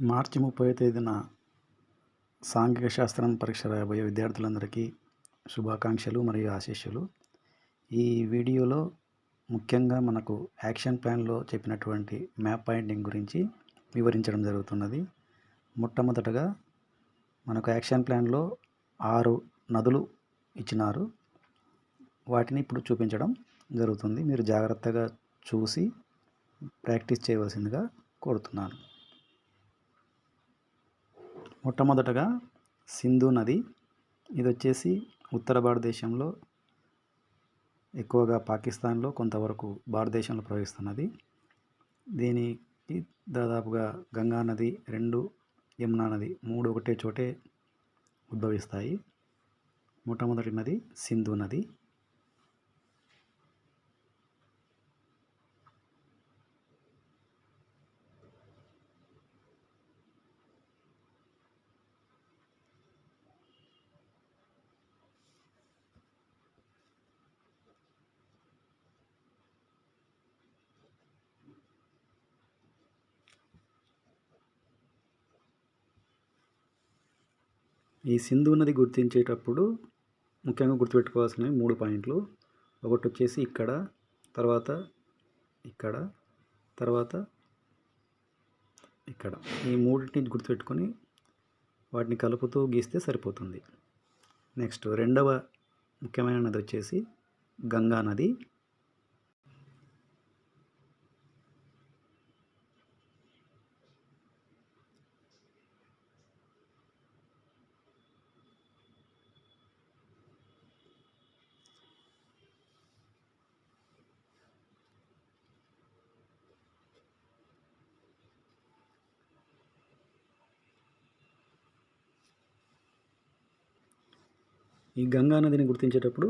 మార్చి 30వ తేదీన సాంఘిక శాస్త్రం పరీక్ష రాయబోయే విద్యార్థులందరికీ శుభాకాంక్షలు మరియు ఆశీస్సులు. ఈ వీడియోలో ముఖ్యంగా మనకు యాక్షన్ ప్లాన్లో చెప్పినటువంటి మ్యాప్ పాయింటింగ్ గురించి వివరించడం జరుగుతున్నది. మొట్టమొదటగా మనకు యాక్షన్ ప్లాన్లో 6 నదులు ఇచ్చినారు. వాటిని ఇప్పుడు చూపించడం జరుగుతుంది. మీరు జాగ్రత్తగా చూసి ప్రాక్టీస్ చేయవలసిందిగా కోరుతున్నాను. మొట్టమొదటగా సింధు నది. ఇది వచ్చేసి ఉత్తర భారతదేశంలో, ఎక్కువగా పాకిస్తాన్లో, కొంతవరకు భారతదేశంలో ప్రవహిస్తున్నది. దీనికి దాదాపుగా గంగా నది 2, యమునా నది 3 ఒకటే చోటే ఉద్భవిస్తాయి. మొట్టమొదటి నది సింధు నది. ఈ సింధు నది గుర్తించేటప్పుడు ముఖ్యంగా గుర్తుపెట్టుకోవాల్సినవి 3 పాయింట్లు. ఒకటి వచ్చేసి ఇక్కడ, తర్వాత ఇక్కడ, తర్వాత ఇక్కడ. ఈ మూడింటిని గుర్తుపెట్టుకొని వాటిని కలుపుతూ గీస్తే సరిపోతుంది. నెక్స్ట్ రెండవ ముఖ్యమైన నది వచ్చేసి గంగా నది. ఈ గంగా నదిని గుర్తించేటప్పుడు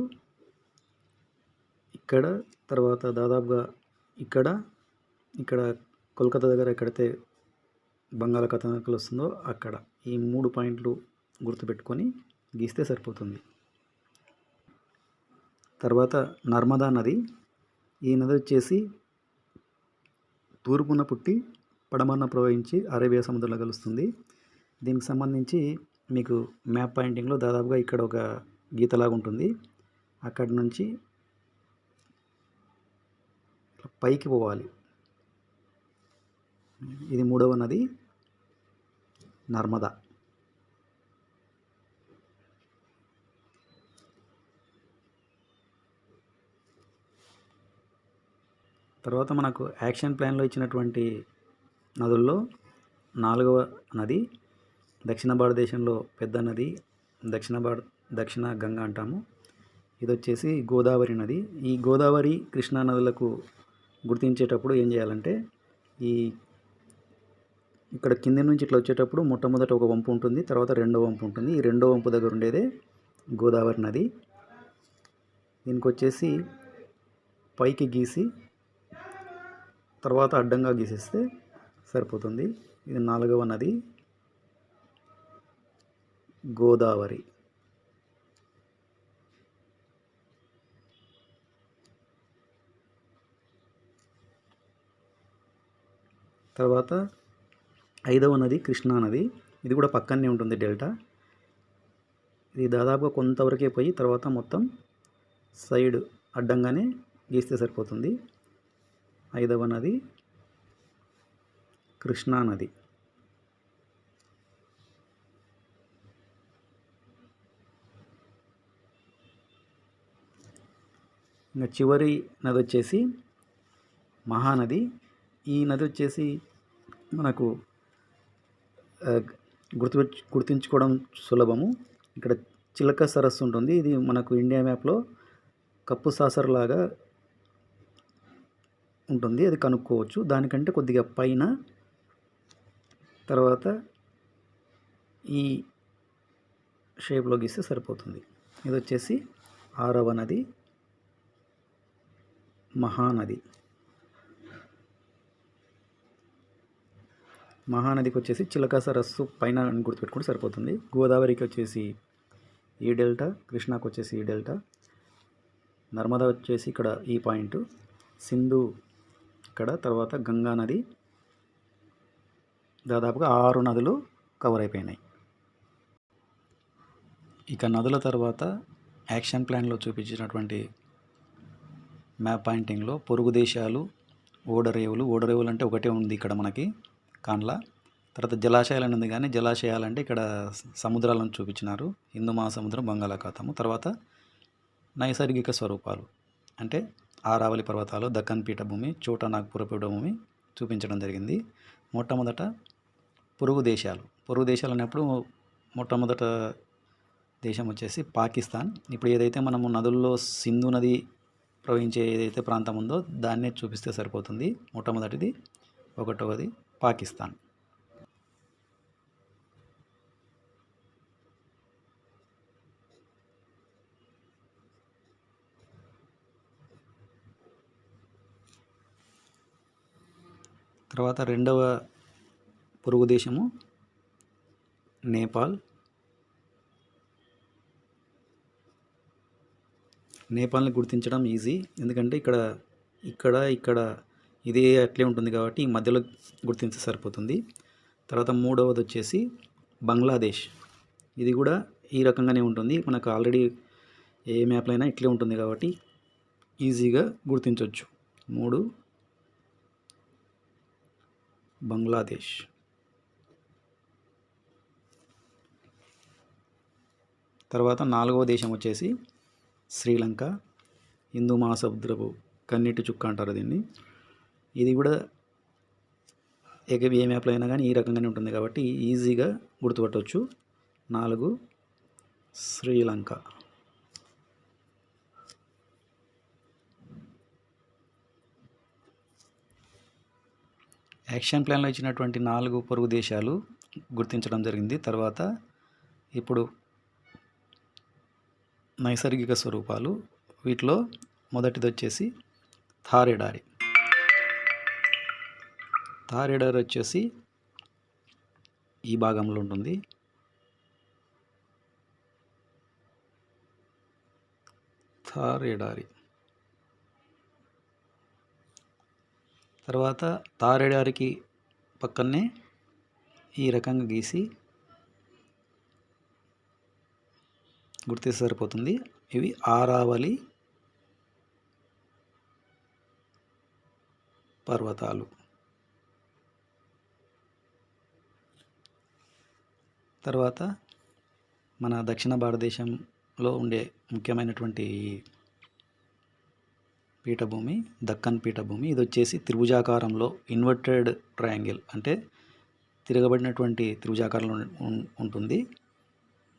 ఇక్కడ, తర్వాత దాదాపుగా ఇక్కడ, ఇక్కడ కోల్కతా దగ్గర ఎక్కడైతే బంగాళాఖాతం కలుస్తుందో అక్కడ, ఈ 3 పాయింట్లు గుర్తుపెట్టుకొని గీస్తే సరిపోతుంది. తర్వాత నర్మదా నది. ఈ నది వచ్చేసి తూర్పున పుట్టి పడమరన ప్రవహించి అరేబియా సముద్రంలో కలుస్తుంది. దీనికి సంబంధించి మీకు మ్యాప్ పాయింటింగ్లో దాదాపుగా ఇక్కడ ఒక గీతలాగా ఉంటుంది. అక్కడి నుంచి పైకి పోవాలి. ఇది 3వ నది నర్మదా. తర్వాత మనకు యాక్షన్ ప్లాన్లో ఇచ్చినటువంటి నదుల్లో 4వ నది దక్షిణ భారతదేశంలో పెద్ద నది, దక్షిణ గంగా అంటాము. ఇది వచ్చేసి గోదావరి నది. ఈ గోదావరి, కృష్ణా నదులకు గుర్తించేటప్పుడు ఏం చేయాలంటే, ఇక్కడ కింది నుంచి ఇట్లా వచ్చేటప్పుడు మొట్టమొదట ఒక వంపు ఉంటుంది, తర్వాత రెండో వంపు ఉంటుంది. ఈ రెండో వంపు దగ్గర ఉండేదే గోదావరి నది. దీనికి వచ్చేసి పైకి గీసి తర్వాత అడ్డంగా గీసేస్తే సరిపోతుంది. ఇది 4వ నది గోదావరి. తర్వాత 5వ నది కృష్ణా నది. ఇది కూడా పక్కనే ఉంటుంది డెల్టా. ఇది దాదాపుగా కొంతవరకే పోయి తర్వాత మొత్తం సైడ్ అడ్డంగానే గీస్తే సరిపోతుంది. 5వ నది కృష్ణా నది. ఇంకా చివరి నది వచ్చేసి మహానది. ఈ నది వచ్చేసి మనకు గుర్తించుకోవడం సులభము. ఇక్కడ చిలక సరస్సు ఉంటుంది. ఇది మనకు ఇండియా మ్యాప్లో కప్పు సాసర్లాగా ఉంటుంది, అది కనుక్కోవచ్చు. దానికంటే కొద్దిగా పైన, తర్వాత ఈ షేప్లో గీస్తే సరిపోతుంది. ఇది వచ్చేసి 6వ నది మహానది. మహానదికి వచ్చేసి చిలక సరస్సు పైన గుర్తుపెట్టుకుంటే సరిపోతుంది. గోదావరికి వచ్చేసి ఈ డెల్టా, కృష్ణాకు వచ్చేసి ఈ డెల్టా, నర్మదా వచ్చేసి ఇక్కడ ఈ పాయింట్, సింధు ఇక్కడ, తర్వాత గంగా నది దాదాపుగా 6 నదులు కవర్ అయిపోయినాయి. ఇక నదుల తర్వాత యాక్షన్ ప్లాన్లో చూపించినటువంటి మ్యాప్ పాయింటింగ్లో పొరుగు దేశాలు, ఓడరేవులు అంటే ఒకటే ఉంది ఇక్కడ మనకి కాండ్లా. తర్వాత జలాశయాలు అని ఉంది, కానీ జలాశయాలంటే ఇక్కడ సముద్రాలను చూపించినారు, హిందూ మహాసముద్రం, బంగాళాఖాతము. తర్వాత నైసర్గిక స్వరూపాలు అంటే ఆరావళి పర్వతాలు, దక్కన్ పీఠభూమి, చోటా నాగ్పూర్ పీఠభూమి చూపించడం జరిగింది. మొట్టమొదట పొరుగు దేశాలు అన్నప్పుడు మొట్టమొదట దేశం వచ్చేసి పాకిస్తాన్. ఇప్పుడు ఏదైతే మనము నదుల్లో సింధు నది ప్రవహించే ఏదైతే ప్రాంతం ఉందో దాన్నే చూపిస్తే సరిపోతుంది. మొట్టమొదటిది 1వది పాకిస్తాన్. తర్వాత 2వ పొరుగు దేశము నేపాల్. నేపాల్ని గుర్తించడం ఈజీ, ఎందుకంటే ఇక్కడ ఇదే అట్లే ఉంటుంది కాబట్టి ఈ మధ్యలో గుర్తించే సరిపోతుంది. తర్వాత 3వది వచ్చేసి బంగ్లాదేశ్. ఇది కూడా ఈ రకంగానే ఉంటుంది, మనకు ఆల్రెడీ ఏ మ్యాప్లో అయినా ఇట్లే ఉంటుంది కాబట్టి ఈజీగా గుర్తించవచ్చు. 3 బంగ్లాదేశ్. తర్వాత 4వ దేశం వచ్చేసి శ్రీలంక. హిందూ మహాసముద్రపు కన్నీటి చుక్క అంటారు దీన్ని. ఇది కూడా ఏ మ్యాప్లో అయినా కానీ ఈ రకంగానే ఉంటుంది కాబట్టి ఈజీగా గుర్తుపట్టవచ్చు. 4 శ్రీలంక. యాక్షన్ ప్లాన్లో ఇచ్చినటువంటి 4 పొరుగు దేశాలు గుర్తించడం జరిగింది. తర్వాత ఇప్పుడు నైసర్గిక స్వరూపాలు, వీటిలో మొదటిది వచ్చేసి థార్ ఎడారి. థార్ ఎడారి వచ్చేసి ఈ భాగంలో ఉంటుంది. థార్ ఎడారి తర్వాత థార్ ఎడారికి పక్కనే ఈ రకంగా గీసి గుర్తిస్తే సరిపోతుంది. ఇవి ఆరావళి పర్వతాలు. తర్వాత మన దక్షిణ భారతదేశంలో ఉండే ముఖ్యమైనటువంటి పీఠభూమి దక్కన్ పీఠభూమి. ఇది వచ్చేసి త్రిభుజాకారంలో ఇన్వర్టెడ్ ట్రయాంగిల్ అంటే తిరగబడినటువంటి త్రిభుజాకారంలో ఉంటుంది.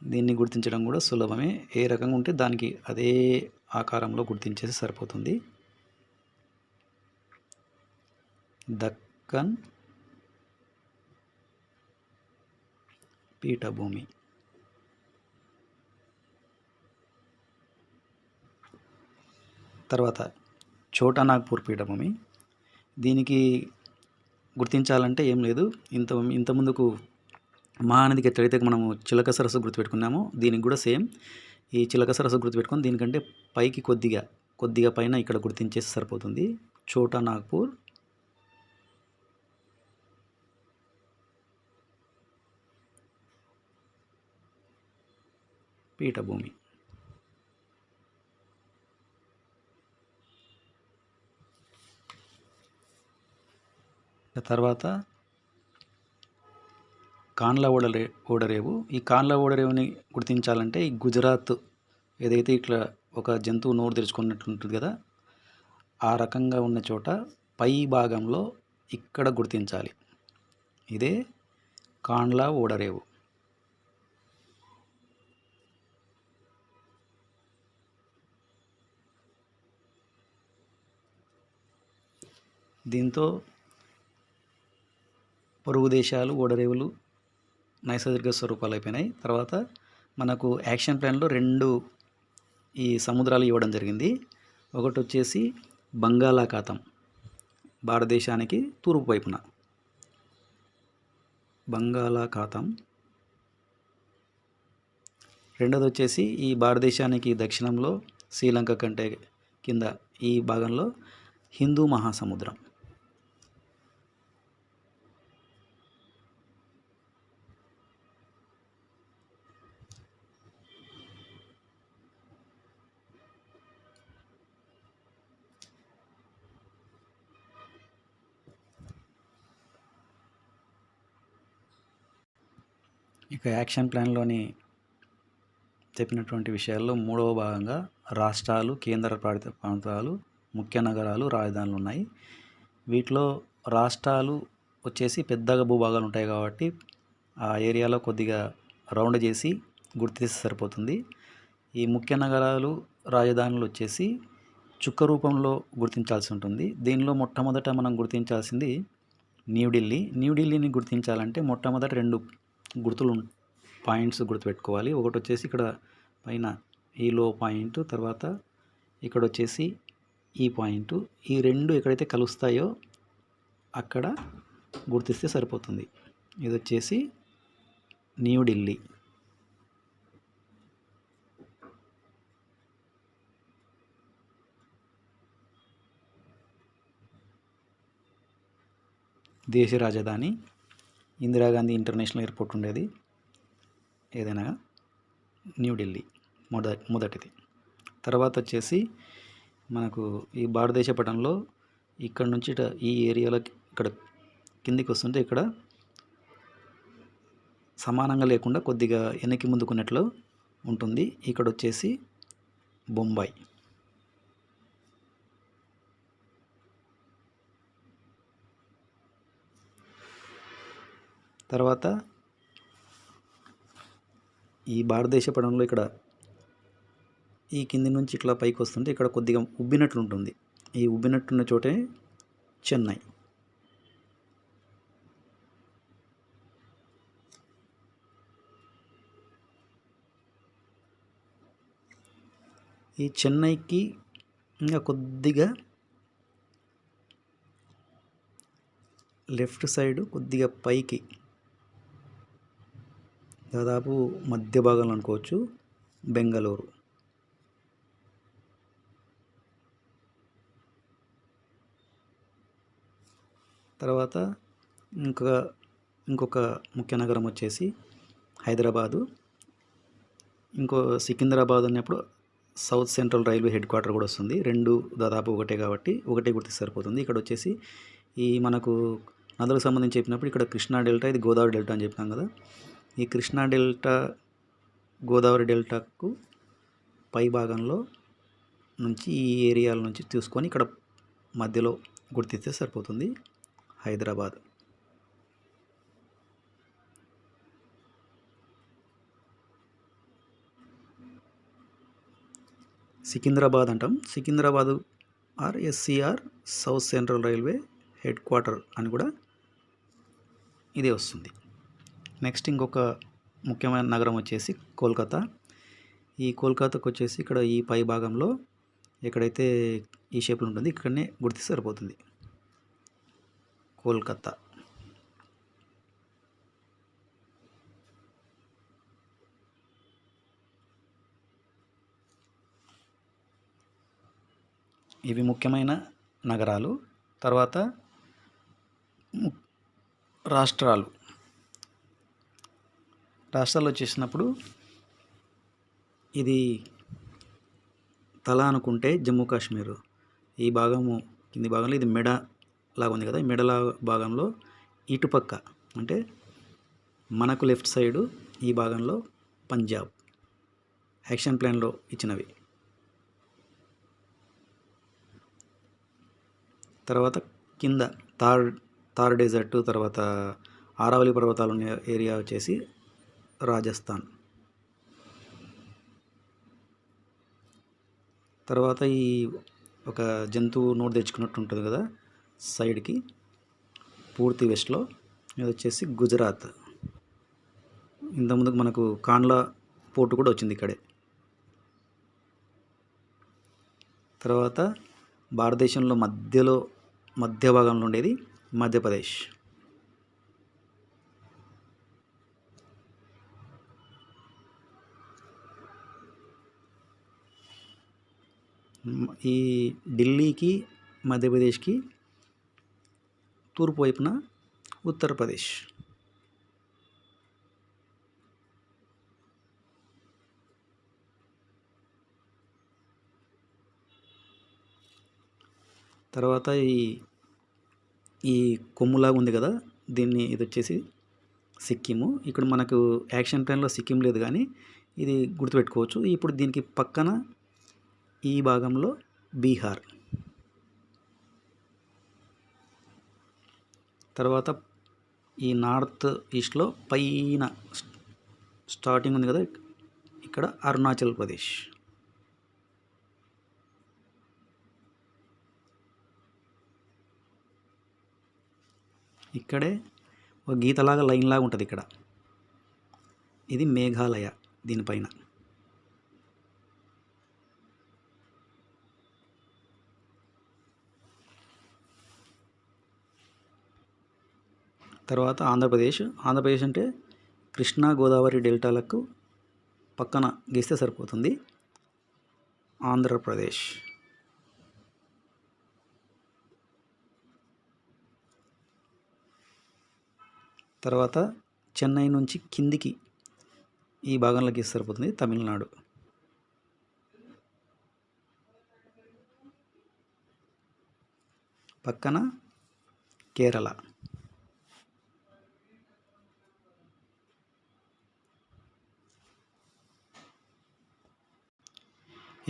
దీన్ని గుర్తించడం కూడా సులభమే, ఏ రకంగా ఉంటే దానికి అదే ఆకారంలో గుర్తించేసి సరిపోతుంది. దక్కన్ పీఠభూమి. తర్వాత చోటా నాగ్పూర్ పీఠభూమి. దీనికి గుర్తించాలంటే ఏం లేదు, ఇంత ముందుకు మహానదికి ఎట్లయితే మనము చిలక సరస్సు గుర్తుపెట్టుకున్నామో దీనికి కూడా సేమ్ ఈ చిలక సరస్సు గుర్తుపెట్టుకొని దీనికంటే పైకి కొద్దిగా పైన ఇక్కడ గుర్తించేసి సరిపోతుంది. చోటా నాగ్పూర్ పీఠభూమి. తర్వాత కాండ్లా ఓడరేవు. ఈ కాండ్లా ఓడరేవుని గుర్తించాలంటే ఈ గుజరాత్ ఏదైతే ఇట్లా ఒక జంతువు నోరు తెరుచుకున్నట్టు ఉంటుంది కదా, ఆ రకంగా ఉన్న చోట పై భాగంలో ఇక్కడ గుర్తించాలి. ఇదే కాండ్లా ఓడరేవు. దీంతో పొరుగు దేశాలు, ఓడరేవులు నైసర్గిక స్వరూపాలు అయిపోయినాయి. తర్వాత మనకు యాక్షన్ ప్లాన్లో 2 ఈ సముద్రాలు ఇవ్వడం జరిగింది. ఒకటి వచ్చేసి బంగాళాఖాతం, భారతదేశానికి తూర్పు వైపున బంగాళాఖాతం. రెండోది వచ్చేసి ఈ భారతదేశానికి దక్షిణంలో శ్రీలంక కంటే కింద ఈ భాగంలో హిందూ మహాసముద్రం. ఇక యాక్షన్ ప్లాన్లోని చెప్పినటువంటి విషయాల్లో మూడవ భాగంగా రాష్ట్రాలు, కేంద్ర పాలిత ప్రాంతాలు, ముఖ్య నగరాలు, రాజధానులు ఉన్నాయి. వీటిలో రాష్ట్రాలు వచ్చేసి పెద్దగా భూభాగాలు ఉంటాయి కాబట్టి ఆ ఏరియాలో కొద్దిగా రౌండ్ చేసి గుర్తిస్తే సరిపోతుంది. ఈ ముఖ్య నగరాలు, రాజధానులు వచ్చేసి చుక్క రూపంలో గుర్తించాల్సి ఉంటుంది. దీనిలో మొట్టమొదట మనం గుర్తించాల్సింది న్యూఢిల్లీ. న్యూఢిల్లీని గుర్తించాలంటే మొట్టమొదట 2 గుర్తులు పాయింట్స్ గుర్తుపెట్టుకోవాలి. ఒకటి వచ్చేసి ఇక్కడ పైన ఈ లో పాయింట్, తర్వాత ఇక్కడ వచ్చేసి ఈ పాయింట్. ఈ 2 ఎక్కడైతే కలుస్తాయో అక్కడ గుర్తిస్తే సరిపోతుంది. ఇది వచ్చేసి న్యూఢిల్లీ. దేశ రాజధాని ఇందిరాగాంధీ ఇంటర్నేషనల్ ఎయిర్పోర్ట్ ఉండేది ఏదైనా న్యూఢిల్లీ మొదటిది. తర్వాత వచ్చేసి మనకు ఈ భారతదేశ పటంలో ఇక్కడ నుంచి ఈ ఏరియాలో ఇక్కడ కిందికి వస్తుంటే ఇక్కడ సమానంగా లేకుండా కొద్దిగా వెనక్కి ముందుకున్నట్లు ఉంటుంది. ఇక్కడ వచ్చేసి బొంబాయి. తర్వాత ఈ భారతదేశ పటంలో ఇక్కడ ఈ కింది నుంచి ఇట్లా పైకి వస్తుంటే ఇక్కడ కొద్దిగా ఉబ్బినట్లు ఉంటుంది. ఈ ఉబ్బినట్టున్న చోటే చెన్నై. ఈ చెన్నైకి ఇంకా కొద్దిగా లెఫ్ట్ సైడ్ కొద్దిగా పైకి దాదాపు మధ్య భాగంలో అనుకోవచ్చు బెంగళూరు. తర్వాత ఇంకొక ముఖ్య నగరం వచ్చేసి హైదరాబాదు. సికింద్రాబాద్ అన్నప్పుడు south central railway head quarter కూడా వస్తుంది. 2 దాదాపు ఒకటే కాబట్టి ఒకటే గుర్తిస్తే సరిపోతుంది. ఇక్కడ వచ్చేసి ఈ మనకు నదులకు సంబంధించి చెప్పినప్పుడు ఇక్కడ కృష్ణా డెల్టా, ఇది గోదావరి డెల్టా అని చెప్పినాం కదా. ఈ కృష్ణా డెల్టా, గోదావరి డెల్టాకు పై భాగంలో నుంచి ఈ ఏరియాల నుంచి చూసుకొని ఇక్కడ మధ్యలో గుర్తిస్తే సరిపోతుంది హైదరాబాద్. సికింద్రాబాద్ అంటాం. Secunderabad SCR south central railway head quarter అని కూడా ఇదే వస్తుంది. నెక్స్ట్ ఇంకొక ముఖ్యమైన నగరం వచ్చేసి కోల్కతా. ఈ కోల్కతాకు వచ్చేసి ఇక్కడ ఈ పై భాగంలో ఎక్కడైతే ఈ షేప్లో ఉంటుంది ఇక్కడనే గుర్తిస్తే సరిపోతుంది కోల్కతా. ఇవి ముఖ్యమైన నగరాలు. తర్వాత రాష్ట్రాలు వచ్చేసినప్పుడు ఇది తల అనుకుంటే జమ్మూ కాశ్మీర్ ఈ భాగము కింది భాగంలో ఇది మెడ లాగా ఉంది కదా. ఈ మెడ భాగంలో ఇటుపక్క అంటే మనకు లెఫ్ట్ సైడు ఈ భాగంలో పంజాబ్ యాక్షన్ ప్లాన్లో ఇచ్చినవి. తర్వాత కింద థార్ డెజర్ట్, తర్వాత ఆరావళి పర్వతాలు ఉన్న ఏరియా వచ్చేసి రాజస్థాన్. తర్వాత ఈ ఒక జంతువు నోటు తెచ్చుకున్నట్టు ఉంటుంది కదా సైడ్కి పూర్తి వెస్ట్లో, ఇది వచ్చేసి గుజరాత్. ఇంతకుముందుకు మనకు కాండ్లా పోర్టు కూడా వచ్చింది ఇక్కడే. తర్వాత భారతదేశంలో మధ్య భాగంలో ఉండేది మధ్యప్రదేశ్. ఈ ఢిల్లీకి మధ్యప్రదేశ్కి తూర్పు వైపున ఉత్తరప్రదేశ్. తర్వాత ఈ కొమ్ములాగా ఉంది కదా దీన్ని ఇది వచ్చేసి సిక్కిము. ఇక్కడ మనకు యాక్షన్ ప్లాన్లో సిక్కిం లేదు కానీ ఇది గుర్తుపెట్టుకోవచ్చు. ఇప్పుడు దీనికి పక్కన ఈ భాగంలో బీహార్, తర్వాత ఈ నార్త్ ఈస్ట్లో పైన స్టార్టింగ్ ఉంది కదా, ఇక్కడ అరుణాచల్ ప్రదేశ్. ఇక్కడే ఒక గీతలాగా లైన్ లాగా ఉంటుంది ఇక్కడ, ఇది మేఘాలయ దీనిపైన. తర్వాత ఆంధ్రప్రదేశ్. ఆంధ్రప్రదేశ్ అంటే కృష్ణా గోదావరి డెల్టాలకు పక్కన గీస్తే సరిపోతుంది, ఆంధ్రప్రదేశ్. తర్వాత చెన్నై నుంచి కిందికి ఈ భాగంలో గీస్తే సరిపోతుంది, తమిళనాడు. పక్కన కేరళ.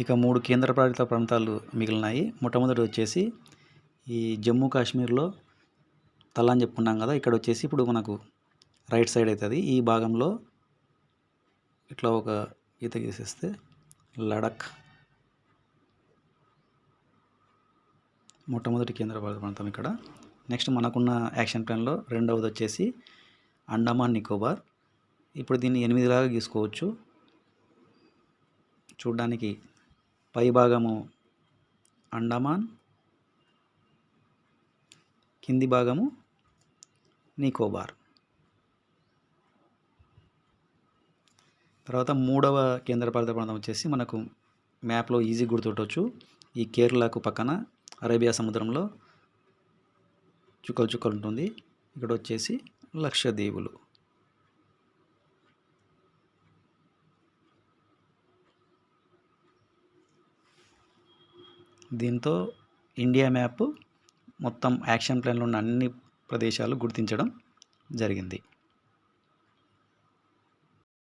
ఇక 3 కేంద్రపాలిత ప్రాంతాలు మిగిలినాయి. మొట్టమొదటి వచ్చేసి ఈ జమ్మూ కాశ్మీర్లో తల అని చెప్పుకున్నాం కదా, ఇక్కడ వచ్చేసి ఇప్పుడు మనకు రైట్ సైడ్ అవుతుంది. ఈ భాగంలో ఇట్లా ఒక గీత గీసేస్తే లడఖ్ మొట్టమొదటి కేంద్రపాలిత ప్రాంతం ఇక్కడ. నెక్స్ట్ మనకున్న యాక్షన్ ప్లాన్లో రెండవది వచ్చేసి అండమాన్ నికోబార్. ఇప్పుడు దీన్ని 8 లాగా గీసుకోవచ్చు. చూడ్డానికి పై భాగము అండమాన్, కింది భాగము నికోబార్. తర్వాత మూడవ కేంద్రపాలిత ప్రాంతం వచ్చేసి మనకు మ్యాప్లో ఈజీ గుర్తుండొచ్చు, ఈ కేరళకు పక్కన అరేబియా సముద్రంలో చుక్కలు చుక్కలు ఉంటుంది. ఇక్కడ వచ్చేసి లక్షద్వీపులు. దీంతో ఇండియా మ్యాప్ మొత్తం యాక్షన్ ప్లాన్లో ఉన్న అన్ని ప్రదేశాలు గుర్తించడం జరిగింది.